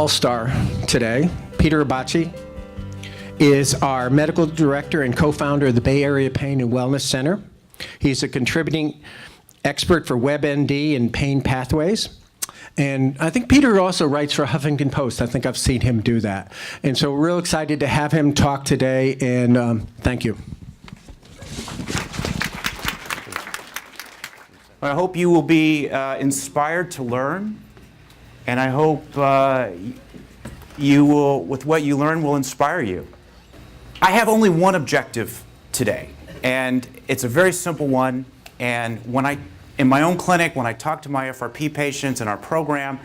all-star today. Peter Abaci is our medical director and co-founder of the Bay Area Pain and Wellness Center. He's a contributing expert for WebMD and pain pathways. And I think Peter also writes for Huffington Post. I think I've seen him do that. And so we're real excited to have him talk today, and thank you. I hope you will be inspired to learn, and I hope you will, with what you learn, will inspire you. I have only one objective today, and it's a very simple one. And in my own clinic, when I talk to my FRP patients in our program,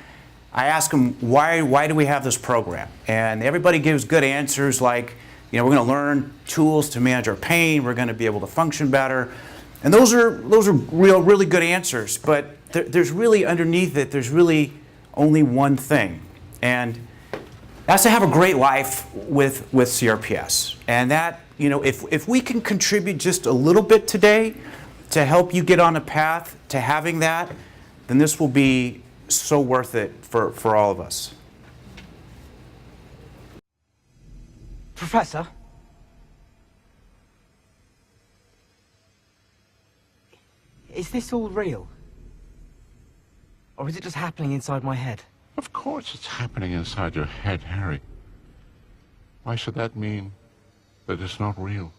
I ask them, why do we have this program? And everybody gives good answers like, we're going to learn tools to manage our pain, we're going to be able to function better. And those are really good answers, but there's really underneath it, there's really only one thing. And that's to have a great life with CRPS. And that, if we can contribute just a little bit today to help you get on a path to having that, then this will be so worth it for all of us. Professor? Is this all real? Or is it just happening inside my head? Of course it's happening inside your head, Harry. Why should that mean that it's not real?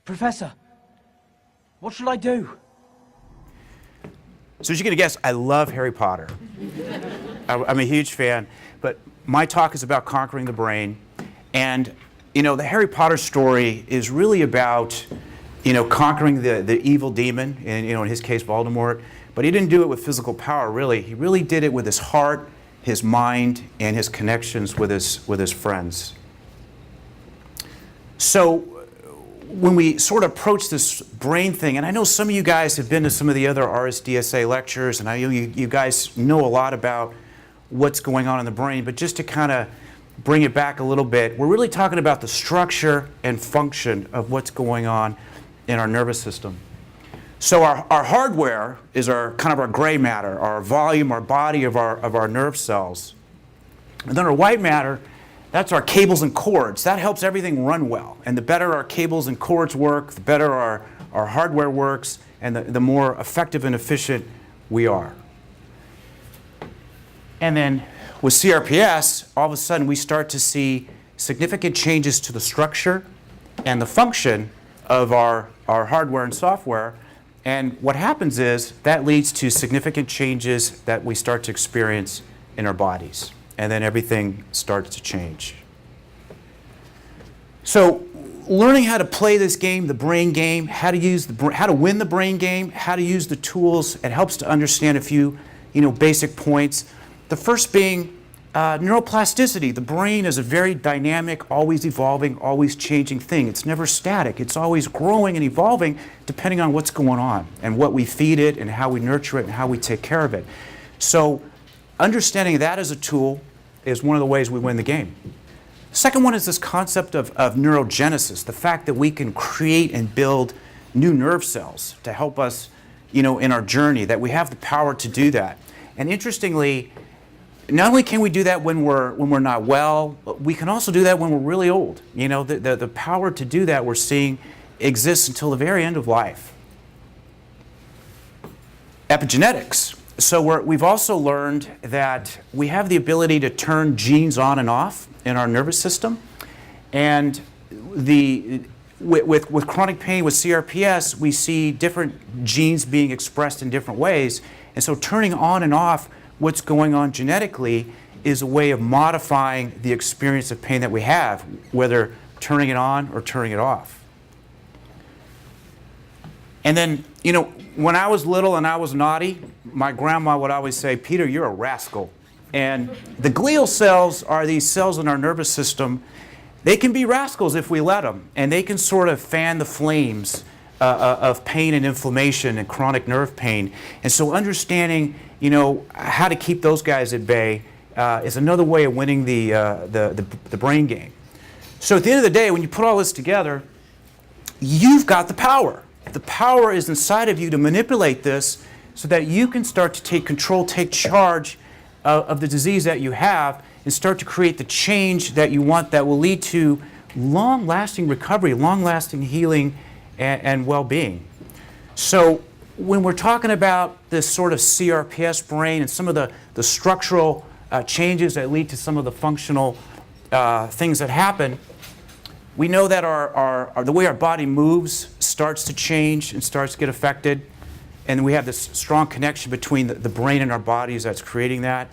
Professor, what should I do? So as you're going to guess, I love Harry Potter. I'm a huge fan, but my talk is about conquering the brain. And, the Harry Potter story is really about, conquering the evil demon, and, in his case, Voldemort. But he didn't do it with physical power, really. He really did it with his heart, his mind, and his connections with his friends. So when we sort of approach this brain thing, and I know some of you guys have been to some of the other RSDSA lectures, and I know you guys know a lot about what's going on in the brain, but just to kind of bring it back a little bit, we're really talking about the structure and function of what's going on in our nervous system. So our hardware is our gray matter, our volume, our body of our nerve cells. And then our white matter, that's our cables and cords. That helps everything run well. And the better our cables and cords work, the better our hardware works, and the more effective and efficient we are. And then with CRPS, all of a sudden we start to see significant changes to the structure and the function of our hardware and software. And what happens is that leads to significant changes that we start to experience in our bodies. And then everything starts to change. So learning how to play this game, the brain game, how to win the brain game, how to use the tools, it helps to understand a few basic points. The first being neuroplasticity. The brain is a very dynamic, always evolving, always changing thing. It's never static. It's always growing and evolving depending on what's going on and what we feed it and how we nurture it and how we take care of it. So understanding that as a tool is one of the ways we win the game. The second one is this concept of neurogenesis, the fact that we can create and build new nerve cells to help us in our journey, that we have the power to do that. And interestingly, not only can we do that when we're not well, but we can also do that when we're really old. The power to do that we're seeing exists until the very end of life. Epigenetics. So we've also learned that we have the ability to turn genes on and off in our nervous system. And with chronic pain, with CRPS, we see different genes being expressed in different ways. And so turning on and off what's going on genetically is a way of modifying the experience of pain that we have, whether turning it on or turning it off. And then, when I was little and I was naughty, my grandma would always say, "Peter, you're a rascal." And the glial cells are these cells in our nervous system. They can be rascals if we let them, and they can sort of fan the flames of pain and inflammation and chronic nerve pain. And so understanding, how to keep those guys at bay is another way of winning the brain game. So at the end of the day, when you put all this together, you've got the power. the power is inside of you to manipulate this so that you can start to take control, take charge of the disease that you have, and start to create the change that you want that will lead to long-lasting recovery, long-lasting healing, and well-being. So when we're talking about this sort of CRPS brain and some of the structural changes that lead to some of the functional things that happen, we know that the way our body moves starts to change and starts to get affected. And we have this strong connection between the brain and our bodies that's creating that.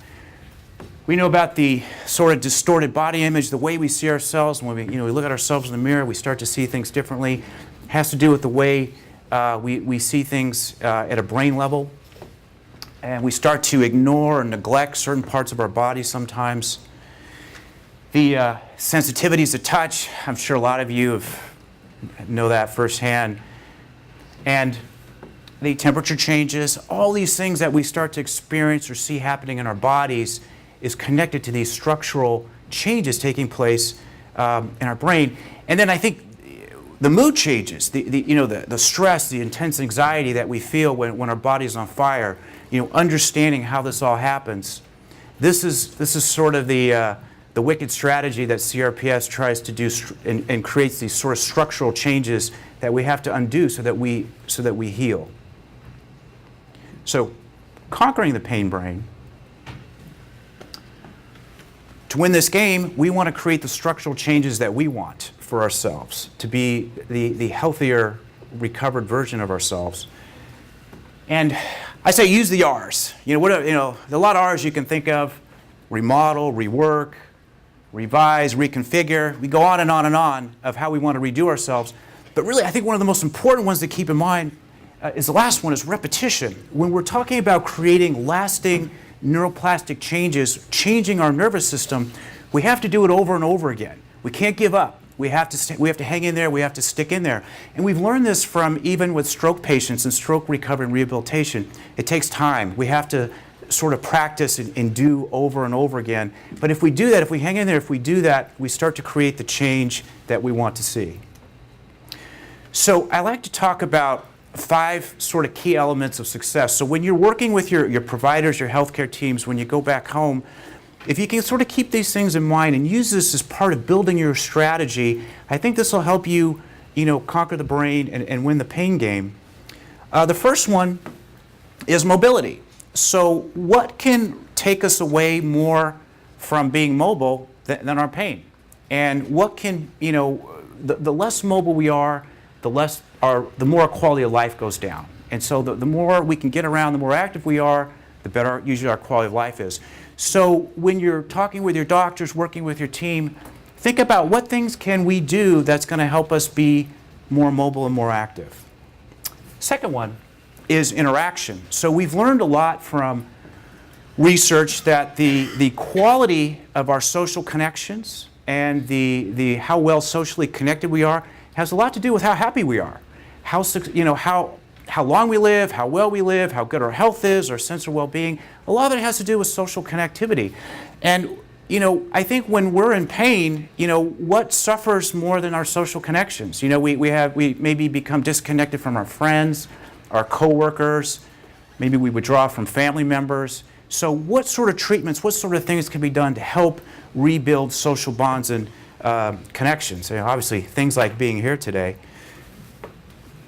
We know about the sort of distorted body image, the way we see ourselves. When we look at ourselves in the mirror, we start to see things differently. It has to do with the way we see things at a brain level. And we start to ignore or neglect certain parts of our body sometimes. The sensitivities to touch, I'm sure a lot of you know that firsthand. And the temperature changes, all these things that we start to experience or see happening in our bodies is connected to these structural changes taking place in our brain. And then I think the mood changes, the stress, the intense anxiety that we feel when our body's on fire, understanding how this all happens. This is sort of the wicked strategy that CRPS tries to do and creates these sort of structural changes that we have to undo so that we heal. So, conquering the pain brain. To win this game, we want to create the structural changes that we want for ourselves, to be the healthier, recovered version of ourselves. And I say use the R's. There are a lot of R's you can think of: remodel, rework, revise, reconfigure. We go on and on and on of how we want to redo ourselves. But really, I think one of the most important ones to keep in mind is the last one, is repetition. When we're talking about creating lasting neuroplastic changes, changing our nervous system, we have to do it over and over again. We can't give up. We have to hang in there. We have to stick in there. And we've learned this from even with stroke patients and stroke recovery and rehabilitation. It takes time. We have to sort of practice and do over and over again. But if we do that, if we hang in there, if we do that, we start to create the change that we want to see. So I like to talk about 5 sort of key elements of success. So when you're working with your providers, your healthcare teams, when you go back home, if you can sort of keep these things in mind and use this as part of building your strategy, I think this will help you, conquer the brain and win the pain game. The first one is mobility. So what can take us away more from being mobile than our pain? And what can, the less mobile we are, the more our quality of life goes down. And so the more we can get around, the more active we are, the better usually our quality of life is. So when you're talking with your doctors, working with your team, think about what things can we do that's going to help us be more mobile and more active. Second one is interaction. So we've learned a lot from research that the quality of our social connections and the how well socially connected we are has a lot to do with how happy we are, how long we live, how well we live, how good our health is, our sense of well-being. A lot of it has to do with social connectivity. And I think when we're in pain, what suffers more than our social connections? We maybe become disconnected from our friends, our coworkers, maybe we withdraw from family members. So what sort of treatments, what sort of things can be done to help rebuild social bonds and connections? Obviously, things like being here today.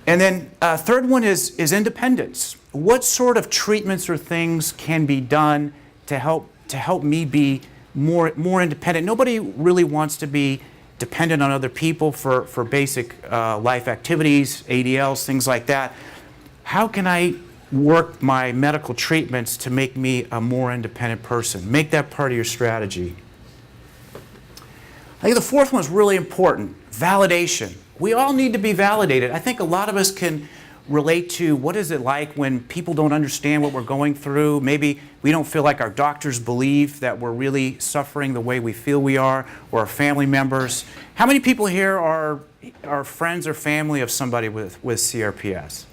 And then third one is independence. What sort of treatments or things can be done to help me be more independent? Nobody really wants to be dependent on other people for basic life activities, ADLs, things like that. How can I work my medical treatments to make me a more independent person? Make that part of your strategy. I think the fourth one is really important, validation. We all need to be validated. I think a lot of us can relate to what is it like when people don't understand what we're going through. Maybe we don't feel like our doctors believe that we're really suffering the way we feel we are, or our family members. How many people here are friends or family of somebody with CRPS?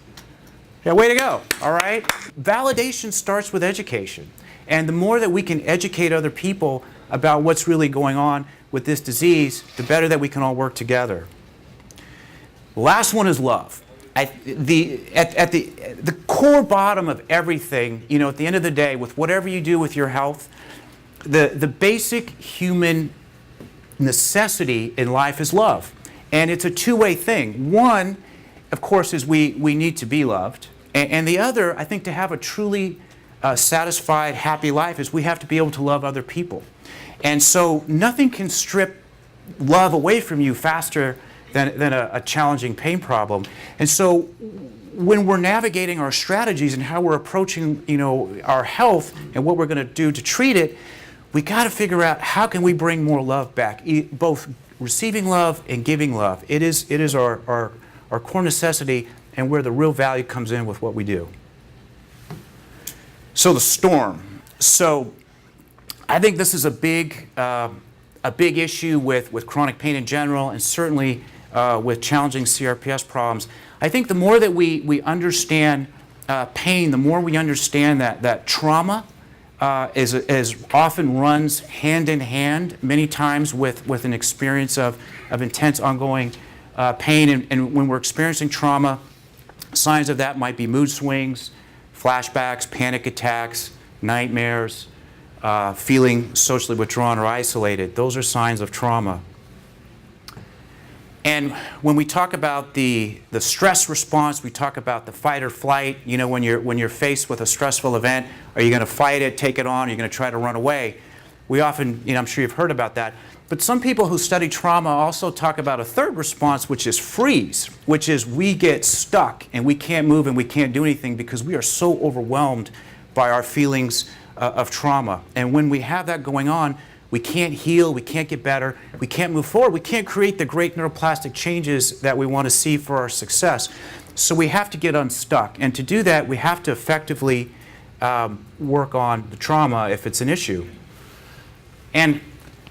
Yeah, way to go, all right? Validation starts with education. And the more that we can educate other people about what's really going on with this disease, the better that we can all work together. The last one is love. the core bottom of everything, at the end of the day, with whatever you do with your health, the basic human necessity in life is love. And it's a two-way thing. One, of course, is we need to be loved. And the other, I think, to have a truly satisfied, happy life is we have to be able to love other people. And so nothing can strip love away from you faster than a challenging pain problem. And so when we're navigating our strategies and how we're approaching, our health and what we're going to do to treat it, we got to figure out how can we bring more love back, both receiving love and giving love. It is our core necessity and where the real value comes in with what we do. So the storm. So I think this is a big issue with chronic pain in general, and certainly with challenging CRPS problems. I think the more that we understand pain, the more we understand that trauma is often runs hand in hand many times with an experience of intense ongoing pain. And when we're experiencing trauma, signs of that might be mood swings, flashbacks, panic attacks, nightmares, feeling socially withdrawn or isolated. Those are signs of trauma. And when we talk about the stress response, we talk about the fight or flight. When you're faced with a stressful event, are you going to fight it, take it on, are you going to try to run away? We often, I'm sure you've heard about that. But some people who study trauma also talk about a third response, which is freeze, which is we get stuck and we can't move and we can't do anything because we are so overwhelmed by our feelings of trauma. And when we have that going on, we can't heal, we can't get better, we can't move forward, we can't create the great neuroplastic changes that we want to see for our success. So we have to get unstuck. And to do that, we have to effectively work on the trauma if it's an issue. And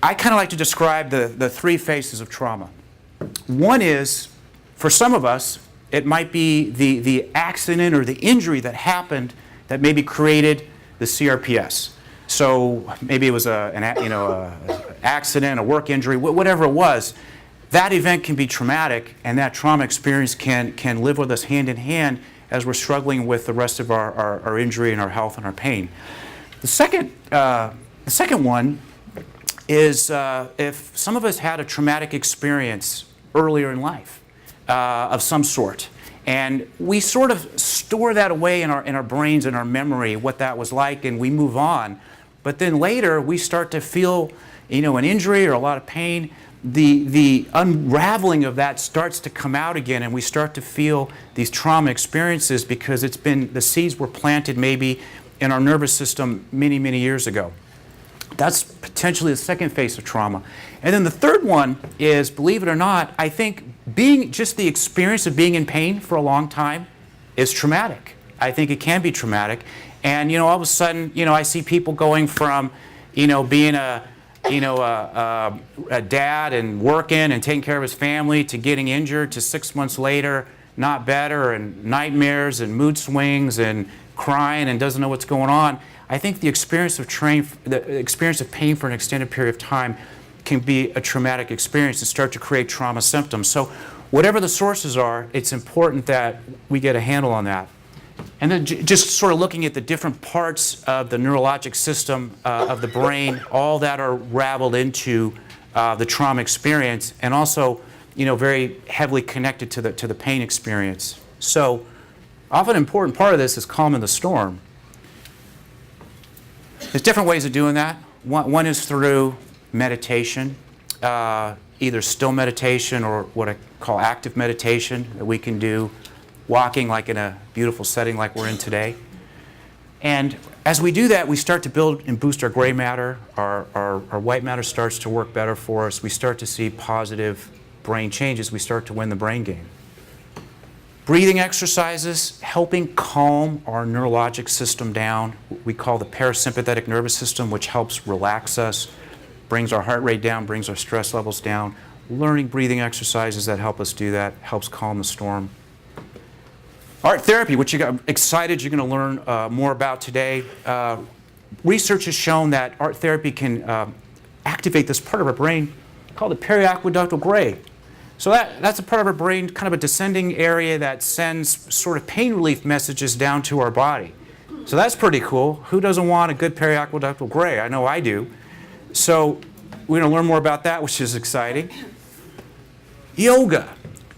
I kind of like to describe the three phases of trauma. One is, for some of us, it might be the accident or the injury that happened that maybe created the CRPS. So maybe it was an accident, a work injury, whatever it was. That event can be traumatic, and that trauma experience can live with us hand in hand as we're struggling with the rest of our injury and our health and our pain. The second one is if some of us had a traumatic experience earlier in life of some sort, and we sort of store that away in our brains and our memory, what that was like, and we move on. But then later we start to feel, an injury or a lot of pain. The unraveling of that starts to come out again, and we start to feel these trauma experiences because the seeds were planted maybe in our nervous system many, many years ago. That's potentially the second phase of trauma. And then the third one is, believe it or not, I think just the experience of being in pain for a long time is traumatic. I think it can be traumatic. And, all of a sudden, I see people going from, being a dad and working and taking care of his family to getting injured to 6 months later, not better, and nightmares and mood swings and crying and doesn't know what's going on. I think the experience of pain for an extended period of time can be a traumatic experience and start to create trauma symptoms. So whatever the sources are, it's important that we get a handle on that. And then just sort of looking at the different parts of the neurologic system of the brain, all that are raveled into the trauma experience, and also, very heavily connected to the pain experience. So often an important part of this is calming the storm. There's different ways of doing that. One is through meditation, either still meditation or what I call active meditation that we can do, walking like in a beautiful setting like we're in today. And as we do that, we start to build and boost our gray matter. Our white matter starts to work better for us. We start to see positive brain changes. We start to win the brain game. Breathing exercises, helping calm our neurologic system down. We call the parasympathetic nervous system, which helps relax us, brings our heart rate down, brings our stress levels down. Learning breathing exercises that help us do that helps calm the storm. Art therapy, which you got excited you're going to learn more about today. Research has shown that art therapy can activate this part of our brain called the periaqueductal gray. So that's a part of our brain, kind of a descending area that sends sort of pain relief messages down to our body. So that's pretty cool. Who doesn't want a good periaqueductal gray? I know I do. So we're going to learn more about that, which is exciting. Yoga.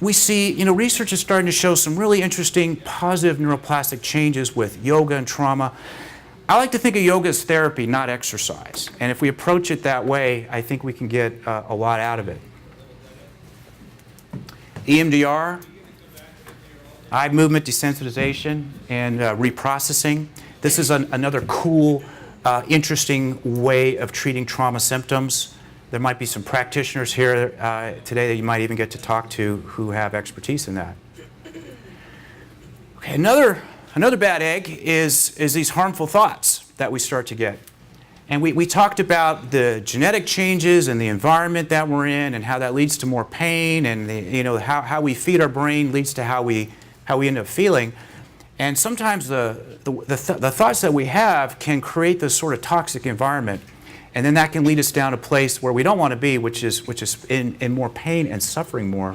We see, research is starting to show some really interesting positive neuroplastic changes with yoga and trauma. I like to think of yoga as therapy, not exercise. And if we approach it that way, I think we can get a lot out of it. EMDR, eye movement desensitization, and reprocessing. This is another cool, interesting way of treating trauma symptoms. There might be some practitioners here today that you might even get to talk to who have expertise in that. Okay, another bad egg is these harmful thoughts that we start to get. And we talked about the genetic changes and the environment that we're in and how that leads to more pain, and how we feed our brain leads to how we end up feeling. And sometimes the thoughts that we have can create this sort of toxic environment, and then that can lead us down a place where we don't want to be, which is in more pain and suffering more.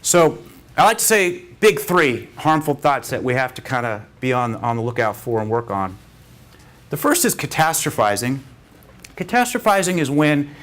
So I like to say big three harmful thoughts that we have to kind of be on the lookout for and work on. The first is catastrophizing. Catastrophizing is when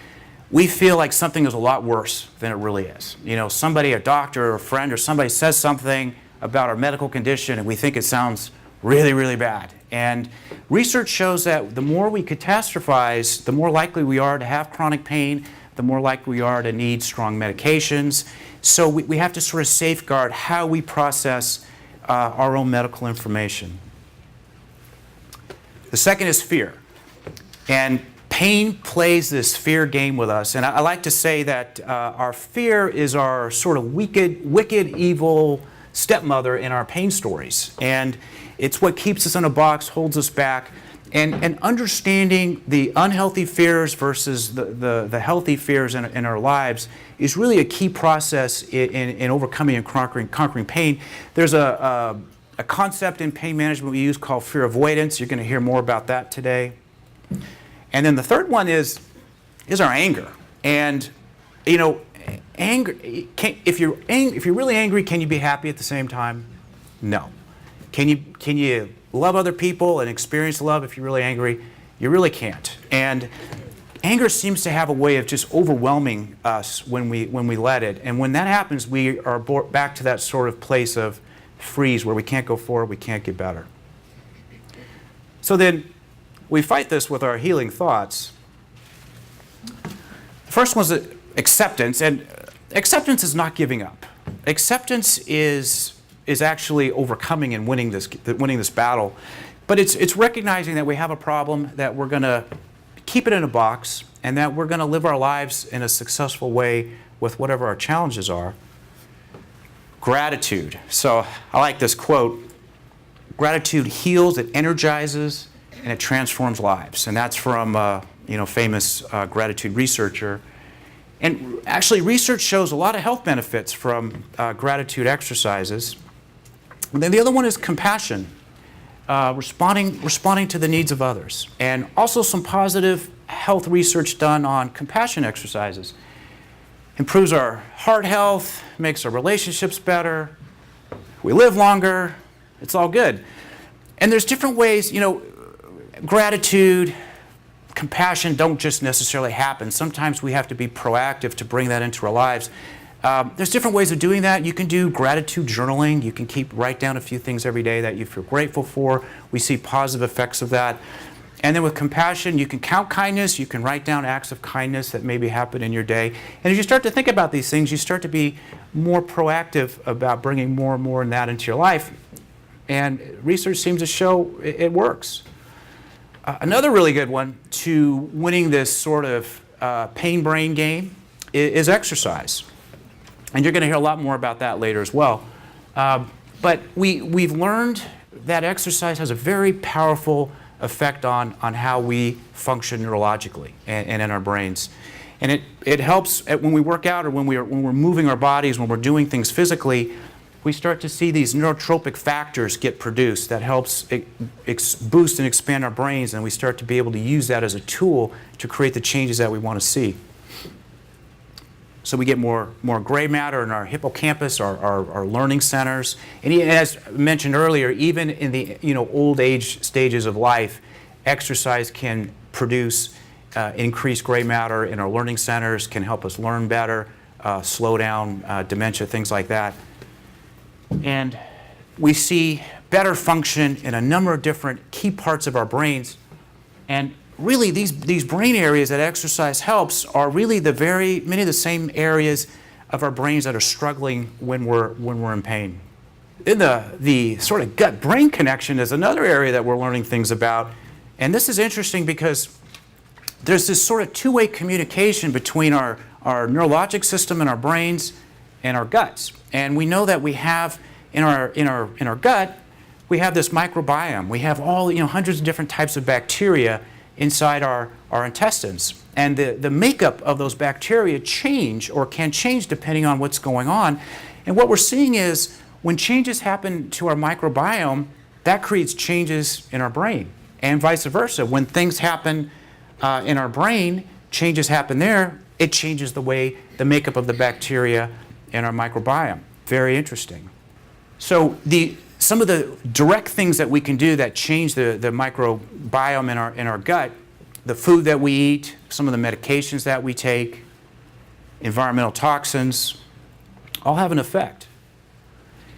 we feel like something is a lot worse than it really is. Somebody, a doctor or a friend or somebody says something about our medical condition and we think it sounds really, really bad. And research shows that the more we catastrophize, the more likely we are to have chronic pain, the more likely we are to need strong medications. So we have to sort of safeguard how we process our own medical information. The second is fear. And pain plays this fear game with us. And I like to say that our fear is our sort of wicked, evil stepmother in our pain stories. And it's what keeps us in a box, holds us back. And understanding the unhealthy fears versus the healthy fears in our lives is really a key process in overcoming and conquering pain. There's a concept in pain management we use called fear avoidance. You're going to hear more about that today. And then the third one is our anger. And anger. If you're really angry, can you be happy at the same time? No. Can you love other people and experience love if you're really angry? You really can't. And anger seems to have a way of just overwhelming us when we let it. And when that happens, we are brought back to that sort of place of freeze where we can't go forward, we can't get better. So then we fight this with our healing thoughts. The first one is acceptance, and acceptance is not giving up. Acceptance is actually overcoming and winning this battle. But it's recognizing that we have a problem, that we're going to keep it in a box, and that we're going to live our lives in a successful way with whatever our challenges are. Gratitude. So I like this quote. Gratitude heals, it energizes, and it transforms lives. And that's from famous gratitude researcher. And actually, research shows a lot of health benefits from gratitude exercises. And then the other one is compassion, responding to the needs of others. And also some positive health research done on compassion exercises. Improves our heart health, makes our relationships better, we live longer, it's all good. And there's different ways, gratitude, compassion don't just necessarily happen. Sometimes we have to be proactive to bring that into our lives. There's different ways of doing that. You can do gratitude journaling. You can write down a few things every day that you feel grateful for. We see positive effects of that. And then with compassion, you can count kindness. You can write down acts of kindness that maybe happen in your day. And as you start to think about these things, you start to be more proactive about bringing more and more of that into your life. And research seems to show it works. Another really good one to winning this sort of pain-brain game is exercise. And you're going to hear a lot more about that later as well. But we've learned that exercise has a very powerful effect on how we function neurologically and in our brains. And it helps when we work out or when we're moving our bodies, when we're doing things physically, we start to see these neurotropic factors get produced that helps boost and expand our brains, and we start to be able to use that as a tool to create the changes that we want to see. So we get more gray matter in our hippocampus, our learning centers. And as mentioned earlier, even in the old age stages of life, exercise can produce increased gray matter in our learning centers, can help us learn better, slow down dementia, things like that. And we see better function in a number of different key parts of our brains. And really, these brain areas that exercise helps are really many of the same areas of our brains that are struggling when we're in pain. In the sort of gut-brain connection is another area that we're learning things about. And this is interesting because there's this sort of two-way communication between our neurologic system in our brains and our guts. And we know that we have in our gut, we have this microbiome. We have all hundreds of different types of bacteria inside our intestines. And the makeup of those bacteria change or can change depending on what's going on. And what we're seeing is when changes happen to our microbiome, that creates changes in our brain, and vice versa. When things happen in our brain, changes happen there, it changes the makeup of the bacteria in our microbiome. Very interesting. So some of the direct things that we can do that change the microbiome in our gut, the food that we eat, some of the medications that we take, environmental toxins, all have an effect.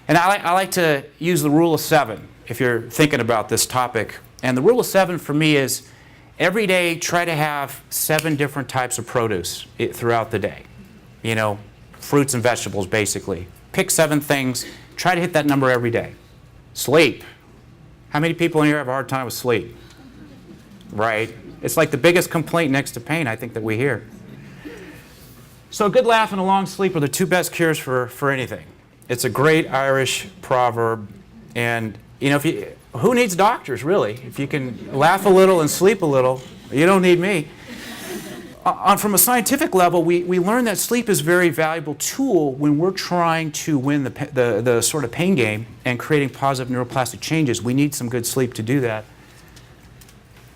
And I like to use the rule of 7 if you're thinking about this topic. And the rule of 7 for me is every day try to have 7 different types of produce throughout the day. Fruits and vegetables basically. Pick 7 things. Try to hit that number every day. Sleep. How many people in here have a hard time with sleep? Right? It's like the biggest complaint next to pain, I think, that we hear. So a good laugh and a long sleep are the 2 best cures for anything. It's a great Irish proverb. And, who needs doctors, really? If you can laugh a little and sleep a little, you don't need me. From a scientific level, we learn that sleep is a very valuable tool when we're trying to win the sort of pain game and creating positive neuroplastic changes. We need some good sleep to do that.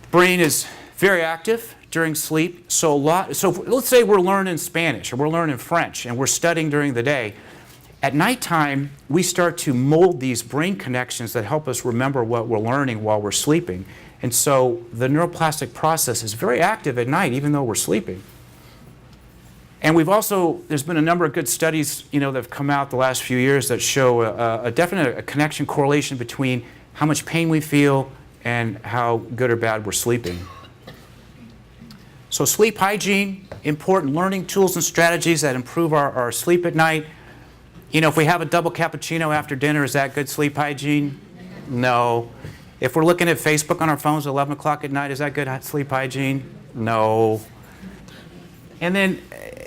The brain is very active during sleep. So let's say we're learning Spanish or we're learning French and we're studying during the day. At nighttime, we start to mold these brain connections that help us remember what we're learning while we're sleeping. And so the neuroplastic process is very active at night, even though we're sleeping. And there's been a number of good studies, that have come out the last few years that show a definite connection, correlation between how much pain we feel and how good or bad we're sleeping. So sleep hygiene, important learning tools and strategies that improve our sleep at night. If we have a double cappuccino after dinner, is that good sleep hygiene? No. If we're looking at Facebook on our phones at 11 o'clock at night, is that good sleep hygiene? No. And then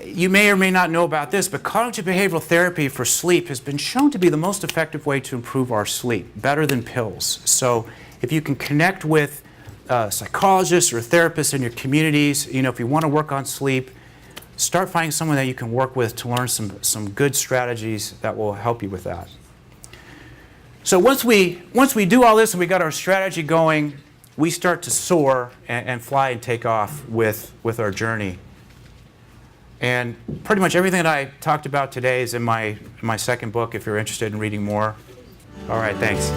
you may or may not know about this, but cognitive behavioral therapy for sleep has been shown to be the most effective way to improve our sleep, better than pills. So if you can connect with psychologists or therapists in your communities, if you want to work on sleep, start finding someone that you can work with to learn some good strategies that will help you with that. So once we do all this and we got our strategy going, we start to soar and fly and take off with our journey. And pretty much everything that I talked about today is in my second book if you're interested in reading more. All right, thanks.